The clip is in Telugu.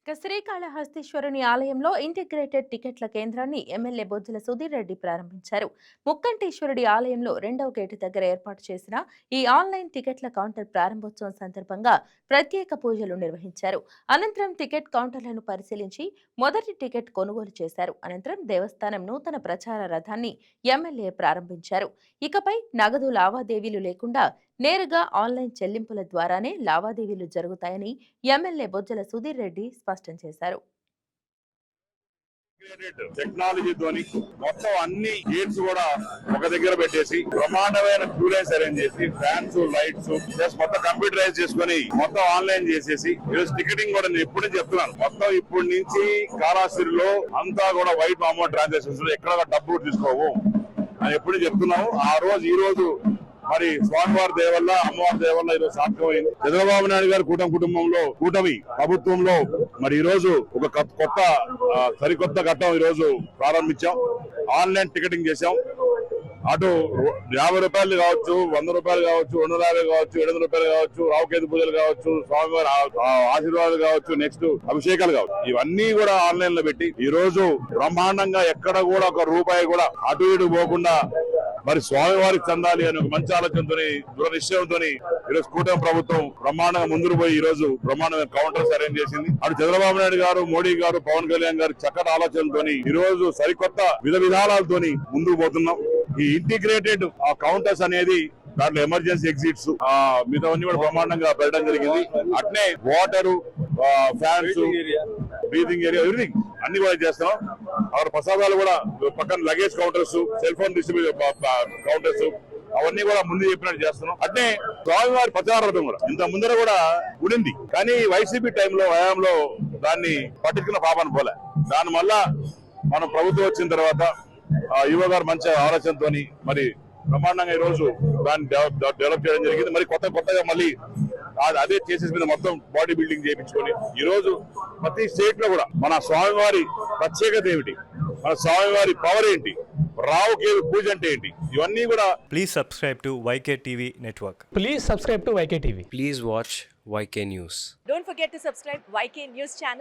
శ్రీకాళహస్తీశ్వరుని ఆలయంలో ఇంటిగ్రేటెడ్ టికెట్ల కేంద్రాన్ని ఎమ్మెల్యే బొజ్జల సుధీర్ రెడ్డి ప్రారంభించారు. ముక్కంటేశ్వరుడి ఆలయంలో 2వ గేటు దగ్గర ఏర్పాటు చేసిన ఈ ఆన్లైన్ టికెట్ల కౌంటర్ ప్రారంభోత్సవం సందర్భంగా ప్రత్యేక పూజలు నిర్వహించారు. అనంతరం టికెట్ కౌంటర్లను పరిశీలించి మొదటి టికెట్ కొనుగోలు చేశారు. అనంతరం దేవస్థానం నూతన ప్రచార రథాన్ని ఎమ్మెల్యే ప్రారంభించారు. ఇకపై నగదు లావాదేవీలు లేకుండా నేరుగా ఆన్లైన్ చెల్లింపుల ద్వారానే లావాదేవీలు జరుగుతాయని ఎమ్మెల్యే బొజ్జల సుధీర్ రెడ్డి స్పష్టం చేశారు. టెక్నాలజీతోని మొత్తం అన్ని గేట్స్ కూడా ఒక దగ్గర పెట్టేసి బ్రహ్మాండమైన క్యూ లైన్స్ అరేంజ్ చేసి ఫ్యాన్స్ లైట్స్ ప్లస్ మొత్తం కంప్యూటరైజ్ చేసుకుని మొత్తం ఆన్లైన్ చేసేసి ఈరోజు టికెటింగ్ కూడా నేను ఎప్పుడు చెప్తున్నాను. మొత్తం ఇప్పటి నుంచి కాళహస్తిలో అంతా కూడా వైట్ అమౌంట్ ట్రాన్సాక్షన్స్ ఎక్కడ డబ్బులు తీసుకోవు అని ఎప్పుడు చెప్తున్నాము. ఆ రోజు ఈ రోజు మరి స్వామివారి దేవల్ల అమ్మవారి దేవల్ల ఈరోజు సాధ్యమైంది. చంద్రబాబు నాయుడు గారి కూటమి ప్రభుత్వంలో మరి ఈ రోజు ఒక సరికొత్త ఘట్టం ఈ రోజు ప్రారంభించాం. ఆన్లైన్ టికెటింగ్ చేశాం. అటు 50 రూపాయలు కావచ్చు, 100 రూపాయలు కావచ్చు, 250 కావచ్చు, 700 రూపాయలు కావచ్చు, రావుకేతు పూజలు కావచ్చు, స్వామివారి ఆశీర్వాదాలు కావచ్చు, నెక్స్ట్ అభిషేకాలు కావచ్చు, ఇవన్నీ కూడా ఆన్లైన్ లో పెట్టి ఈ రోజు బ్రహ్మాండంగా ఎక్కడ కూడా ఒక రూపాయి కూడా అటు ఇటు పోకుండా మరి స్వామివారికి చెందాలి అని ఒక మంచి ఆలోచనతో దృఢ నిశ్చయంతో ఈరోజు కూటమి ప్రభుత్వం బ్రహ్మాండంగా ముందుకు పోయి ఈ రోజు బ్రహ్మాండమైన కౌంటర్స్ అరేంజ్ చేసింది. అటు చంద్రబాబు నాయుడు గారు, మోడీ గారు, పవన్ కళ్యాణ్ గారు చక్కటి ఆలోచనతో ఈ రోజు సరికొత్త విధానాలతో ముందుకు పోతున్నాం. ఈ ఇంటిగ్రేటెడ్ కౌంటర్స్ అనేది దాంట్లో ఎమర్జెన్సీ ఎగ్జిట్స్ మిగతావన్నీ కూడా బ్రహ్మాండంగా పెట్టడం జరిగింది. అట్నే water, fans, breathing area, everything అన్ని కూడా చేస్తున్నాం. అక్కడ ప్రసాదాలు కూడా పక్కన luggage counters, cell phone counters అవన్నీ కూడా ముందు చెప్పినట్టు చేస్తున్నాం. అంటే స్వామివారి ప్రచార రథం కూడా ఇంత ముందర కూడా ఉండింది, కానీ వైసీపీ టైంలో హయాంలో దాన్ని పట్టించుకున్న పాపన పోలే. దానివల్ల మనం ప్రభుత్వం వచ్చిన తర్వాత యువ గారు మంచి ఆలోచనతో మరి బ్రహ్మాండంగా ఈ రోజు దాన్ని డెవలప్ చేయడం జరిగింది. మరి కొత్తగా మళ్ళీ అదే చేసేసి మీద మొత్తం బాడీ బిల్డింగ్ చేయించుకొని ఈ రోజు ప్రతి స్టేట్ లో కూడా మన స్వామివారి ప్రత్యేకత ఏమిటి, మన స్వామివారి పవర్ ఏంటి, రావుకేతు పూజ అంటే ఏంటి, ఇవన్నీ కూడా. Please subscribe to YK TV network. Please subscribe to YK TV. Please watch YK News. Don't forget to subscribe YK News channel.